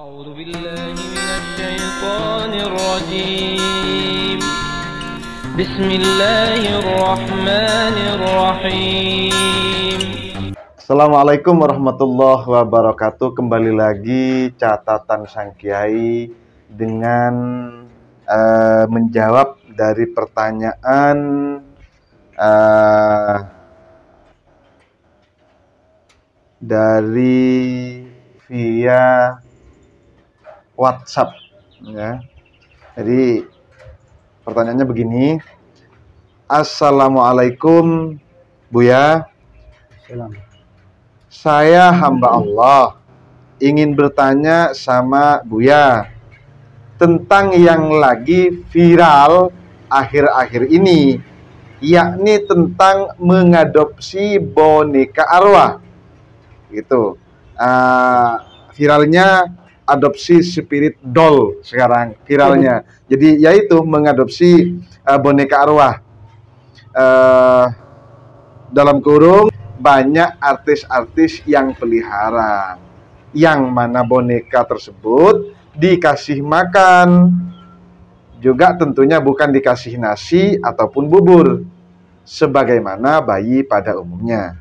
أعوذ بالله من الشيطان الرجيم بسم الله الرحمن الرحيم. Assalamualaikum warahmatullahi wabarakatuh. Kembali lagi catatan Sang Kiai dengan menjawab dari pertanyaan dari via WhatsApp ya. Jadi pertanyaannya begini. Assalamualaikum Buya. Saya hamba Allah ingin bertanya sama Buya tentang yang lagi viral akhir-akhir ini, yakni tentang mengadopsi boneka arwah gitu. Viralnya adopsi spirit doll sekarang viralnya. Jadi yaitu mengadopsi boneka arwah. Dalam kurung banyak artis-artis yang pelihara, yang mana boneka tersebut dikasih makan, juga tentunya bukan dikasih nasi ataupun bubur sebagaimana bayi pada umumnya.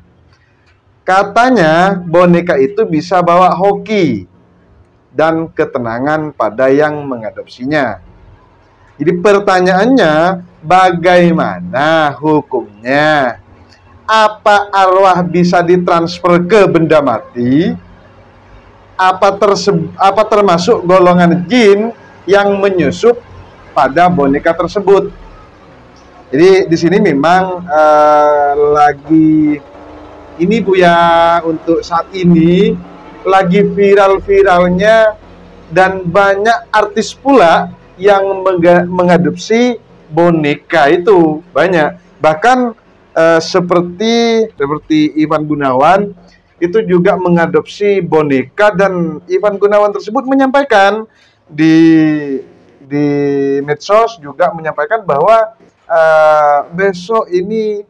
Katanya boneka itu bisa bawa hoki dan ketenangan pada yang mengadopsinya. Jadi pertanyaannya, bagaimana hukumnya? Apa arwah bisa ditransfer ke benda mati? Apa termasuk golongan jin yang menyusup pada boneka tersebut? Jadi di sini memang lagi ini Buya, untuk saat ini lagi viral-viralnya dan banyak artis pula yang mengadopsi boneka itu, banyak. Bahkan seperti Ivan Gunawan itu juga mengadopsi boneka, dan Ivan Gunawan tersebut menyampaikan di medsos juga menyampaikan bahwa besok ini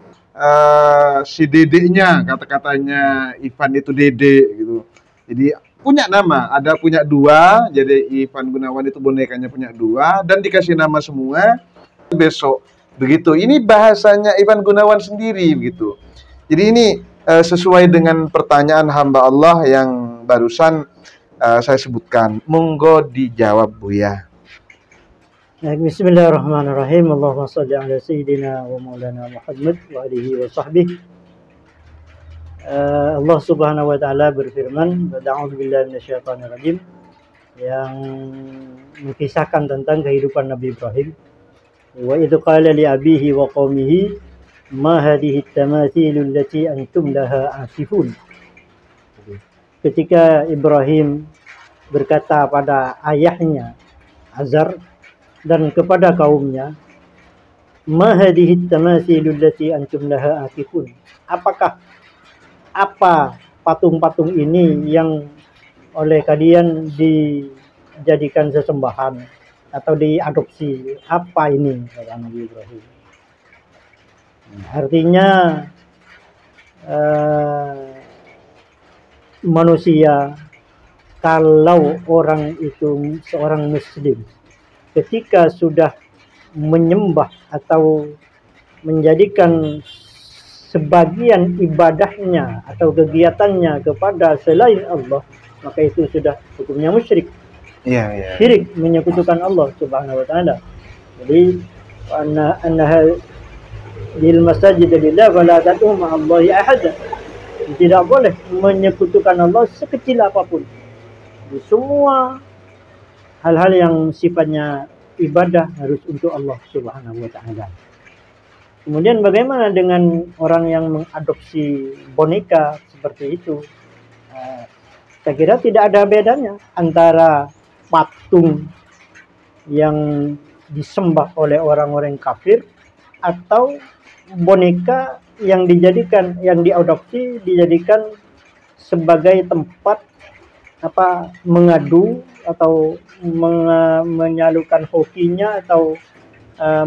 si dedeknya, kata-katanya Ivan itu dedek gitu. Jadi punya nama, punya dua. Jadi Ivan Gunawan itu bonekanya punya dua dan dikasih nama semua besok begitu. Ini bahasanya Ivan Gunawan sendiri begitu. Jadi ini sesuai dengan pertanyaan hamba Allah yang barusan saya sebutkan. Monggo dijawab Buya. Bismillahirrahmanirrahim. Allahumma shalli ala sayyidina wa maulana Muhammad wa alihi wa sahbihi. Allah Subhanahu wa taala berfirman, "A'udzubillahi minasyaitonir rajim," yang mengisahkan tentang kehidupan Nabi Ibrahim. Wa idz qala li abihi wa qaumihi ma hadhihi at-tamathilu allati antum laha aakifun. Ketika Ibrahim berkata pada ayahnya Azar dan kepada kaumnya, ma hadhihi at-tamathilu allati antum laha aakifun. Apa patung-patung ini yang oleh kalian dijadikan sesembahan atau diadopsi? Apa ini, kata Nabi Ibrahim. Artinya manusia, kalau orang itu seorang muslim, ketika sudah menyembah atau menjadikan sebagian ibadahnya atau kegiatannya kepada selain Allah, maka itu sudah hukumnya musyrik. Syirik, menyekutukan Allah Subhanahu wa taala. Jadi annaha lil masajid lillah wa la tad'u ma'allahi ahada. Tidak boleh menyekutukan Allah sekecil apapun. Jadi semua hal-hal yang sifatnya ibadah harus untuk Allah Subhanahu wa taala. Kemudian bagaimana dengan orang yang mengadopsi boneka seperti itu? Saya kira tidak ada bedanya antara patung yang disembah oleh orang-orang kafir atau boneka yang diadopsi dijadikan sebagai tempat mengadu atau menyalurkan hokinya atau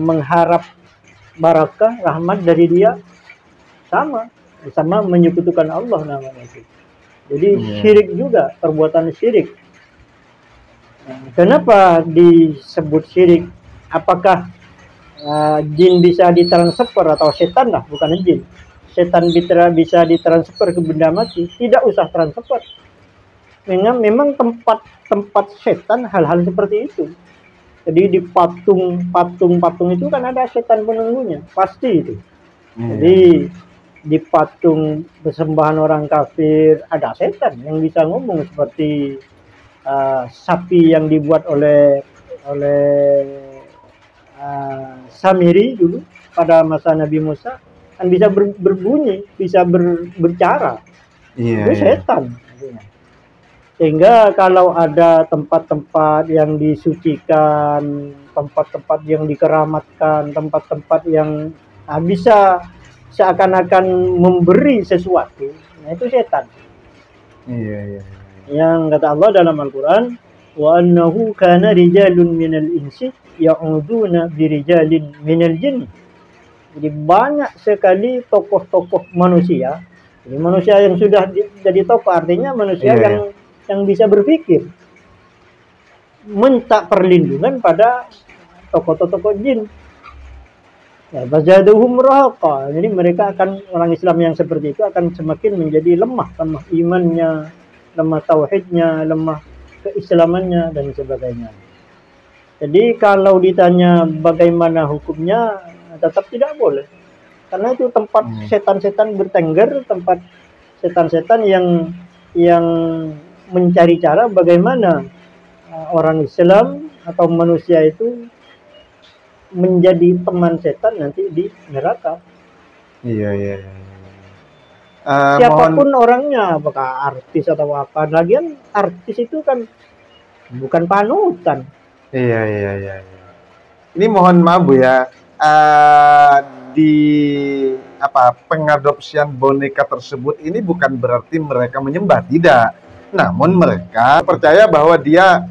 mengharap barakah, rahmat dari dia. Sama menyekutukan Allah namanya itu. Jadi syirik juga, perbuatan syirik. Kenapa disebut syirik? Apakah jin bisa ditransfer atau setan lah, bukan jin. Setan bisa ditransfer ke benda mati, tidak usah transfer. Memang tempat setan hal-hal seperti itu. Jadi di patung itu kan ada setan penunggunya, pasti itu. Jadi di patung persembahan orang kafir ada setan yang bisa ngomong seperti sapi yang dibuat oleh Samiri dulu pada masa Nabi Musa kan bisa berbunyi, bisa berbicara. Itu setan. Sehingga kalau ada tempat-tempat yang disucikan, tempat-tempat yang dikeramatkan, tempat-tempat yang bisa seakan-akan memberi sesuatu, nah itu setan. Yang kata Allah dalam Al-Quran, wa annahu kana rijalun minal insi ya'uduna birijalin minal jin. Jadi banyak sekali tokoh-tokoh manusia. Jadi manusia yang sudah jadi tokoh artinya manusia yang bisa berpikir, minta perlindungan pada tokoh-tokoh jin. Ya, bazaduhum rahaqa. Jadi mereka akan, orang Islam yang seperti itu akan semakin menjadi lemah imannya, lemah tauhidnya, lemah keislamannya dan sebagainya. Jadi kalau ditanya bagaimana hukumnya, tetap tidak boleh. Karena itu tempat setan-setan bertengger, tempat setan-setan yang mencari cara bagaimana orang Islam atau manusia itu menjadi teman setan nanti di neraka. Siapapun orangnya, apakah artis atau apa. Lagian artis itu kan bukan panutan. Ini mohon maaf Bu ya, di pengadopsian boneka tersebut ini bukan berarti mereka menyembah, tidak. Namun mereka percaya bahwa dia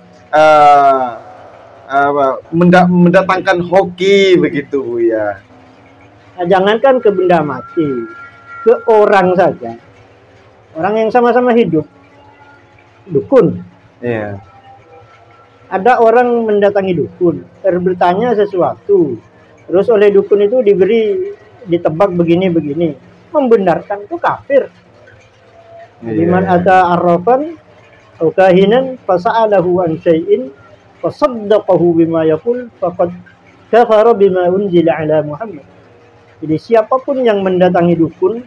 mendatangkan hoki begitu Bu ya. Nah, jangankan ke benda mati, ke orang saja, orang yang sama-sama hidup, dukun. Ada orang mendatangi dukun, bertanya sesuatu, terus oleh dukun itu ditebak begini, membenarkan, itu kafir. Liman ata arrafan atau kahinan fasa'alahu an syai'in fasaddaqahu bima yaqul faqad kafara bima unzila ala Muhammad. Jadi siapapun yang mendatangi dukun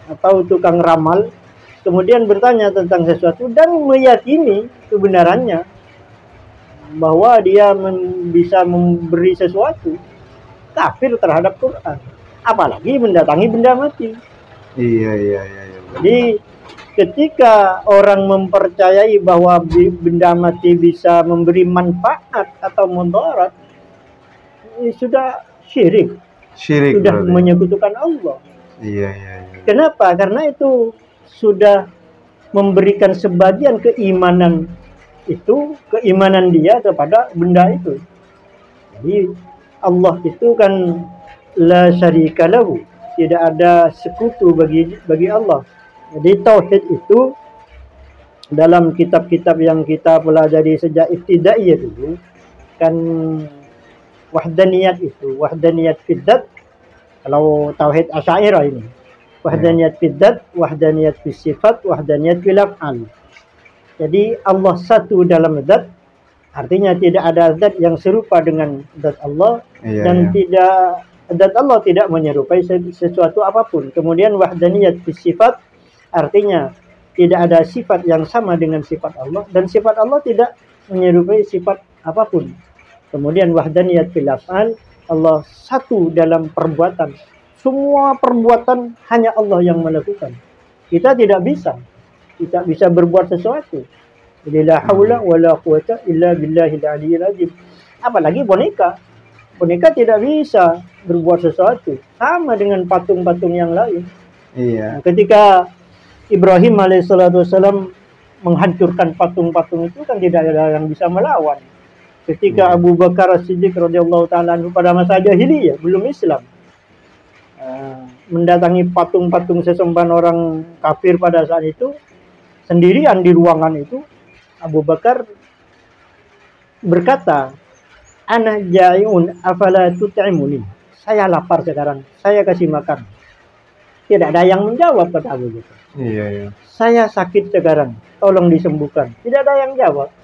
atau tukang ramal kemudian bertanya tentang sesuatu dan meyakini kebenarannya bahwa dia bisa memberi sesuatu, kafir terhadap Quran. Apalagi mendatangi benda mati. Jadi ketika orang mempercayai bahwa benda mati bisa memberi manfaat atau mudarat, sudah syirik. Sudah menyekutukan Allah. Kenapa? Karena itu sudah memberikan sebagian keimanan dia kepada benda itu. Jadi Allah itu kan la syarika lahu, tidak ada sekutu bagi Allah. Jadi tauhid itu dalam kitab-kitab yang kita pelajari sejak ibtidaiyah dulu kan wahdaniyat fiddat. Kalau tauhid Asy'ariyah ini wahdaniyat fiddat, wahdaniyat fisifat, wahdaniyat fil af'al. Jadi Allah satu dalam zat, artinya tidak ada zat yang serupa dengan zat Allah dan zat Allah tidak menyerupai sesuatu apapun. Kemudian wahdaniyat fisifat, artinya tidak ada sifat yang sama dengan sifat Allah dan sifat Allah tidak menyerupai sifat apapun. Kemudian wahdaniyat fil af'al, Allah satu dalam perbuatan. Semua perbuatan hanya Allah yang melakukan. Kita tidak bisa berbuat sesuatu. Jadi la haula wala quwata illa billahil aliyyil azim. Apalagi boneka. Boneka tidak bisa berbuat sesuatu. Sama dengan patung-patung yang lain. Nah, ketika Ibrahim alaihissalam menghancurkan patung-patung itu kan tidak ada yang bisa melawan. Ketika Abu Bakar As-Siddiq radhiyallahu taala pada masa jahiliyah belum Islam mendatangi patung-patung sesembahan orang kafir pada saat itu sendirian di ruangan itu, Abu Bakar berkata, "Ana jai'un afala tut'imuni." Saya lapar sekarang, saya kasih makan. Tidak ada yang menjawab, kata Abu Bakar. Iya, iya. Saya sakit sekarang, tolong disembuhkan. Tidak ada yang jawab.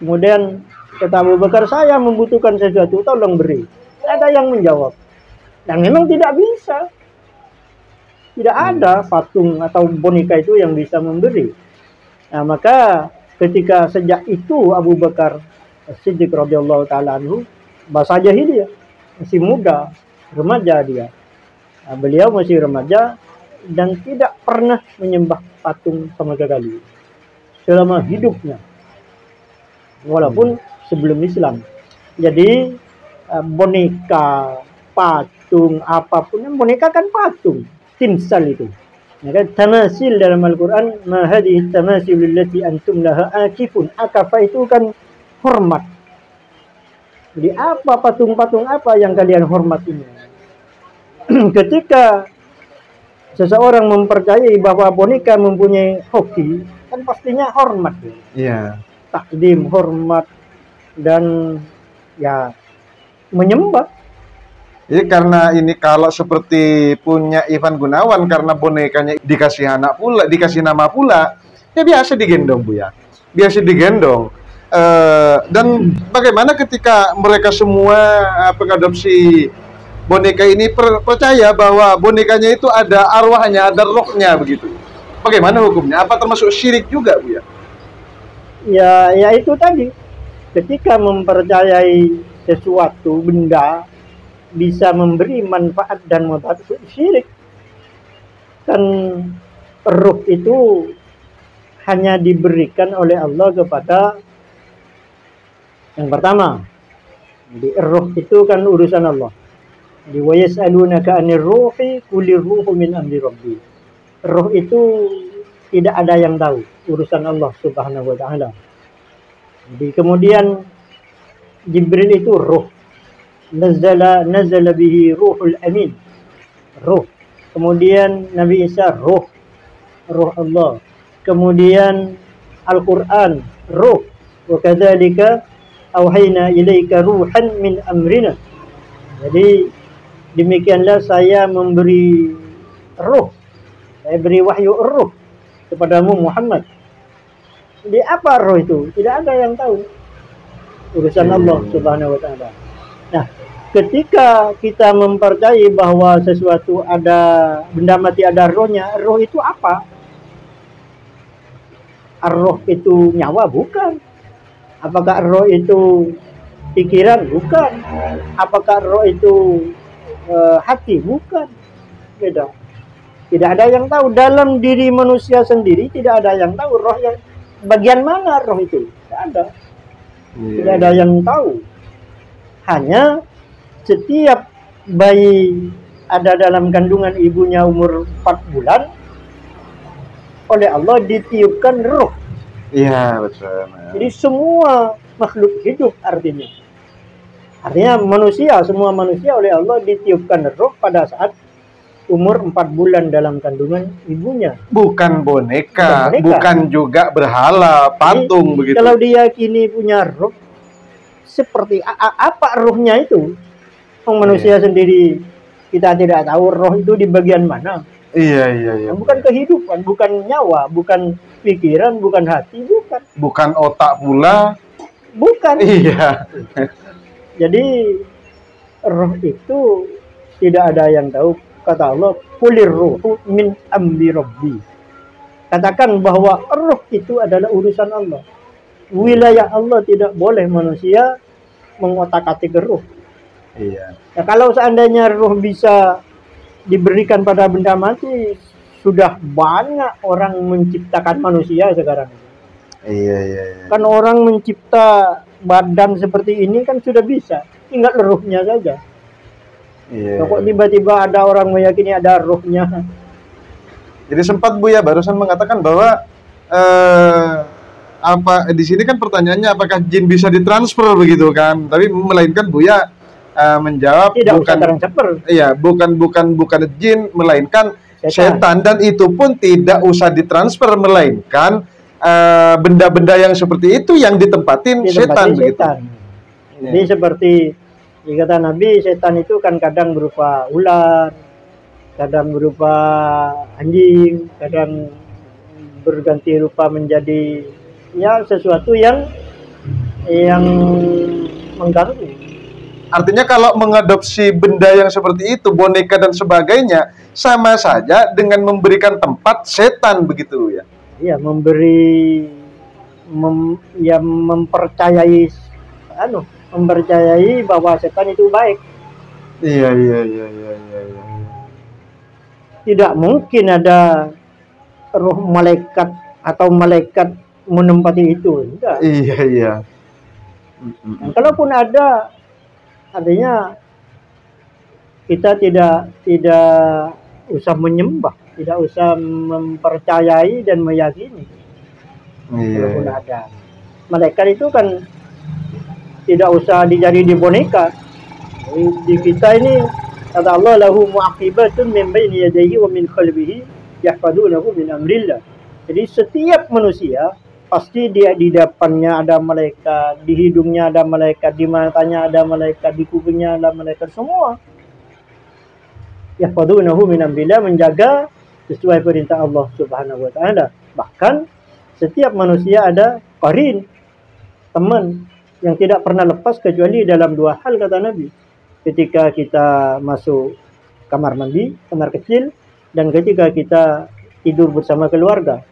Kemudian kata Abu Bakar, saya membutuhkan sesuatu, tolong beri. Tidak ada yang menjawab. Dan memang tidak bisa. Tidak ada patung atau boneka itu yang bisa memberi. Nah, maka ketika sejak itu Abu Bakar Siddiq radhiyallahu taala anhu, bahasa jahiliyah, masih muda, remaja dia. Nah, beliau masih remaja dan tidak pernah menyembah patung sama sekali selama hidupnya, walaupun sebelum Islam. Jadi boneka, patung, apapun, boneka kan patung, timsal itu. Ya kan, tamasil dalam Al-Quran, ma hadhihi tamasil allati antum laha akifun. Akafa itu kan hormat. Jadi apa patung-patung apa yang kalian hormat ini? Ketika seseorang mempercayai bahwa boneka mempunyai hoki, kan pastinya hormat. Iya. Takdim, hormat, dan ya menyembah. Jadi karena ini kalau seperti punya Ivan Gunawan, karena bonekanya dikasih anak pula, dikasih nama pula, ya biasa digendong, Bu ya. Biasa digendong. Dan bagaimana ketika mereka semua pengadopsi boneka ini percaya bahwa bonekanya itu ada arwahnya, ada rohnya begitu. Bagaimana hukumnya? Apa termasuk syirik juga, Bu ya? Ya itu tadi. Ketika mempercayai sesuatu benda bisa memberi manfaat dan mudarat, itu syirik. Kan ruh itu hanya diberikan oleh Allah kepada yang pertama. Jadi ruh itu kan urusan Allah. Di wa yas'alunaka 'anir ruhi qulir ruhu min amri rabbi. Ruh itu tidak ada yang tahu, urusan Allah Subhanahu wa taala. Jadi kemudian Jibril itu ruh. Nazala bihi ruhul amin. Ruh. Kemudian Nabi Isa ruh. Ruh Allah. Kemudian Al-Qur'an ruh. Wa kadzalika auhayna ilaika ruhan min amrina. Jadi demikianlah saya memberi ruh. Saya beri wahyu ruh kepadamu Muhammad. Jadi apa ruh itu? Tidak ada yang tahu. Urusan Allah Subhanahu wa taala. Nah, ketika kita mempercayai bahwa sesuatu ada benda mati ada rohnya, roh itu apa? Roh itu nyawa? Bukan. Apakah roh itu pikiran? Bukan. Apakah roh itu hati? Bukan. Beda. Tidak ada yang tahu. Dalam diri manusia sendiri tidak ada yang tahu roh yang bagian mana roh itu. Tidak ada. Tidak ada yang tahu. Hanya setiap bayi ada dalam kandungan ibunya umur 4 bulan, oleh Allah ditiupkan ruh. Iya, betul. Jadi semua makhluk hidup artinya. Artinya manusia, semua manusia oleh Allah ditiupkan ruh pada saat umur 4 bulan dalam kandungan ibunya. Bukan boneka, bukan juga berhala, patung. Jadi, begitu. Kalau diyakini punya ruh, seperti apa ruhnya itu? Manusia sendiri kita tidak tahu roh itu di bagian mana. Iya. Bukan kehidupan, bukan nyawa, bukan pikiran, bukan hati, bukan. Bukan otak pula. Bukan. Iya. Jadi roh itu tidak ada yang tahu. Kata Allah, "Qulir ruhu min amri rabbi." Katakan bahwa roh itu adalah urusan Allah. Wilayah Allah, tidak boleh manusia mengotak-atik roh. Iya. Nah, kalau seandainya roh bisa diberikan pada benda mati, sudah banyak orang menciptakan manusia sekarang. Iya. Kan orang mencipta badan seperti ini kan sudah bisa, tinggal ruhnya saja. Iya. Kok tiba-tiba ada orang meyakini ada ruhnya? Jadi sempat Buya barusan mengatakan bahwa apa di sini kan pertanyaannya apakah jin bisa ditransfer begitu kan? Tapi melainkan Buya menjawab tidak bukan transfer. Iya, bukan jin melainkan setan, dan itu pun tidak usah ditransfer melainkan benda-benda yang seperti itu yang ditempatin setan begitu. Jadi seperti kata Nabi, setan itu kan kadang berupa ular, kadang berupa anjing, kadang berganti rupa menjadi ya sesuatu yang mengganggu. Artinya kalau mengadopsi benda yang seperti itu, boneka dan sebagainya, sama saja dengan memberikan tempat setan begitu ya. Iya, mempercayai bahwa setan itu baik. Iya. Tidak mungkin ada roh malaikat atau malaikat menempati itu. Enggak. Iya. Dan kalaupun ada, artinya kita tidak usah menyembah, tidak usah mempercayai dan meyakini. Kalaupun ada malaikat itu kan tidak usah dijadi di boneka. Di kita ini kata Allah, lahu mu'aqibatun min baini yadayhi wa min khalfihi yahfazunahu min amrillah. Jadi setiap manusia pasti dia di depannya ada malaikat, di hidungnya ada malaikat, di matanya ada malaikat, di kupingnya ada malaikat, semua. Yahfazunahu min amrillah, menjaga sesuai perintah Allah Subhanahu wa taala. Bahkan setiap manusia ada qarin, teman yang tidak pernah lepas kecuali dalam dua hal kata Nabi. Ketika kita masuk kamar mandi, kamar kecil, dan ketika kita tidur bersama keluarga.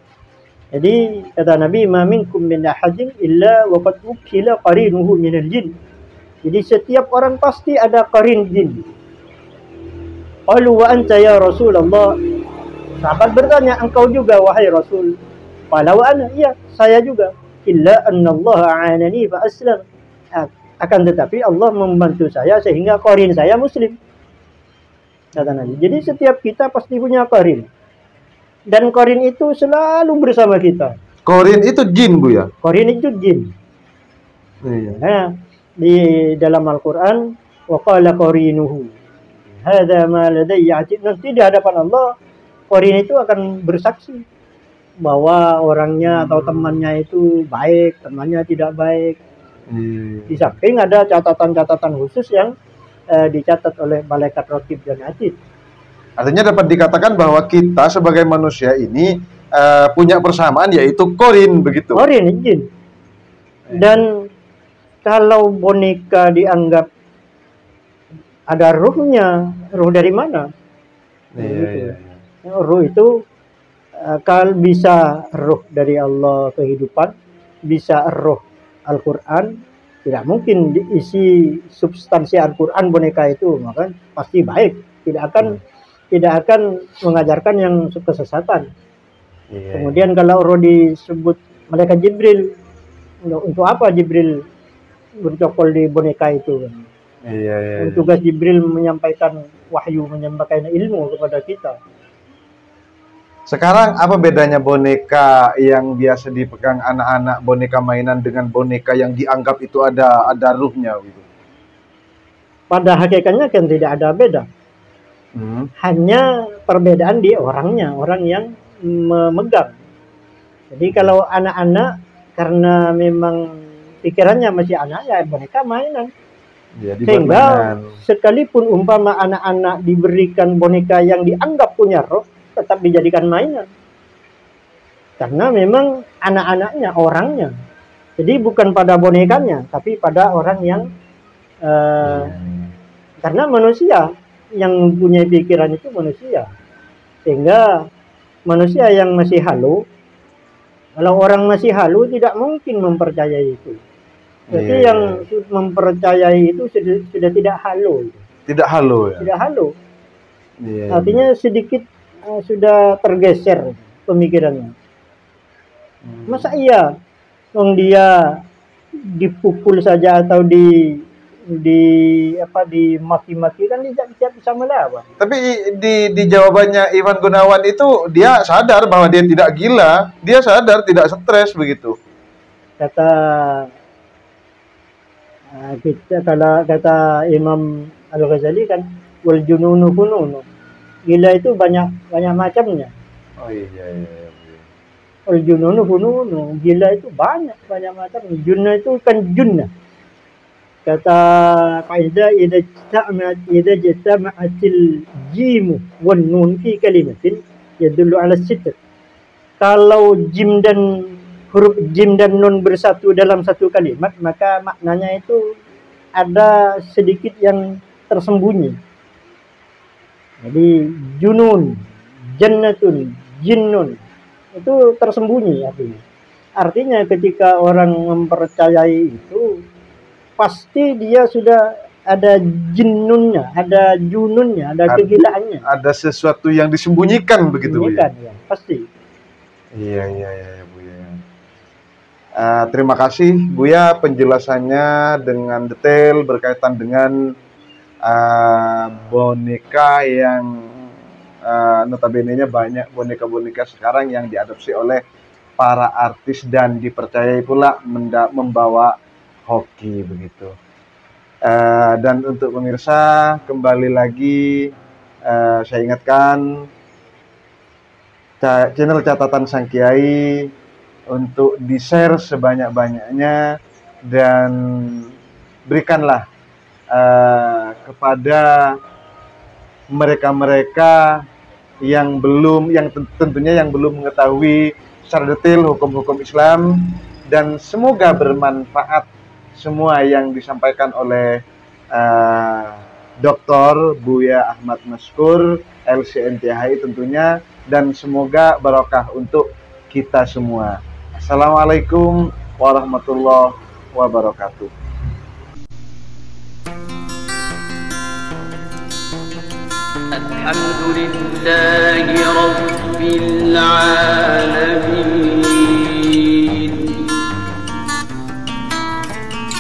Jadi kata Nabi, ma minkum min ahadin illa wa qad ukila qarinuhu minal jin. Jadi setiap orang pasti ada qarin jin. Qalu wa anta ya Rasulullah. Sahabat bertanya, engkau juga wahai Rasul? Qala wa ana, iya, saya juga. Illa anna Allah a'anani fa aslam. Akan tetapi Allah membantu saya sehingga qarin saya muslim. Kata Nabi. Jadi setiap kita pasti punya qarin. Dan qarin itu selalu bersama kita. Qarin itu jin, Bu ya? Qarin itu jin. Iya. Nah, di dalam Al-Qur'an, wa qala qarinuhu hadza ma ladayya atid. Nanti di hadapan Allah, qarin itu akan bersaksi bahwa orangnya atau temannya itu baik, temannya tidak baik. Di samping ada catatan-catatan khusus yang dicatat oleh malaikat raqib dan atid. Artinya dapat dikatakan bahwa kita sebagai manusia ini punya persamaan, yaitu qarin begitu. Qarin jin. Dan kalau boneka dianggap ada ruhnya, ruh dari mana? Iya. Ruh itu kalau bisa ruh dari Allah kehidupan, bisa ruh Al-Quran, tidak mungkin diisi substansi Al-Quran boneka itu, maka pasti baik, tidak akan mengajarkan yang kesesatan. Kemudian kalau roh disebut malaikat Jibril, untuk apa Jibril bercokol di boneka itu? Tugas Jibril menyampaikan wahyu, menyampaikan ilmu kepada kita. Sekarang apa bedanya boneka yang biasa dipegang anak-anak, boneka mainan, dengan boneka yang dianggap itu ada ruhnya gitu? Pada hakikatnya kan tidak ada beda. Hanya perbedaan di orangnya, orang yang memegang. Jadi kalau anak-anak karena memang pikirannya masih anak, ya boneka mainan. Ya, sehingga sekalipun umpama anak-anak diberikan boneka yang dianggap punya roh, tetap dijadikan mainan. Karena memang anak-anaknya, orangnya. Jadi bukan pada bonekanya, tapi pada orang yang karena manusia yang punya pikiran itu manusia. Sehingga manusia yang masih halu, kalau orang masih halu tidak mungkin mempercayai itu. Jadi yang mempercayai itu sudah tidak halu. Tidak halu ya? Tidak halu. Artinya sedikit sudah tergeser pemikirannya. Masa iya dong dia dipukul saja atau dimaki-maki kan dia bisa melawan. Tapi di jawabannya Ivan Gunawan itu dia sadar bahwa dia tidak gila, dia sadar tidak stres begitu. Kata Imam Al-Ghazali kan, wal jununu fununu. Gila itu banyak macamnya. Oh iya. Al-jununu fununu, gila itu banyak macam. Junna itu kan junnah. Kata kaidah idza jama'atil jim wan nun fi kalimatin yadullu ala sitr. Kalau jim dan huruf jim dan nun bersatu dalam satu kalimat, maka maknanya itu ada sedikit yang tersembunyi. Jadi junun, jannatun, jinnun itu tersembunyi artinya. Artinya ketika orang mempercayai itu pasti dia sudah ada jinnunnya, ada jununnya, ada kegilaannya. Ada sesuatu yang disembunyikan begitu Bu ya? Ya, pasti. Iya Bu ya. Terima kasih Bu ya penjelasannya dengan detail berkaitan dengan boneka yang notabene-nya banyak boneka-boneka sekarang yang diadopsi oleh para artis dan dipercayai pula membawa hoki begitu. Dan untuk pemirsa kembali lagi saya ingatkan channel Catatan Sang Kiai untuk di-share sebanyak-banyaknya dan berikanlah kepada mereka-mereka yang tentunya yang belum mengetahui secara detail hukum-hukum Islam, dan semoga bermanfaat semua yang disampaikan oleh Dr. Buya Ahmad Maskur LCMTHI tentunya, dan semoga barokah untuk kita semua. Assalamualaikum warahmatullahi wabarakatuh. الحمد لله رب العالمين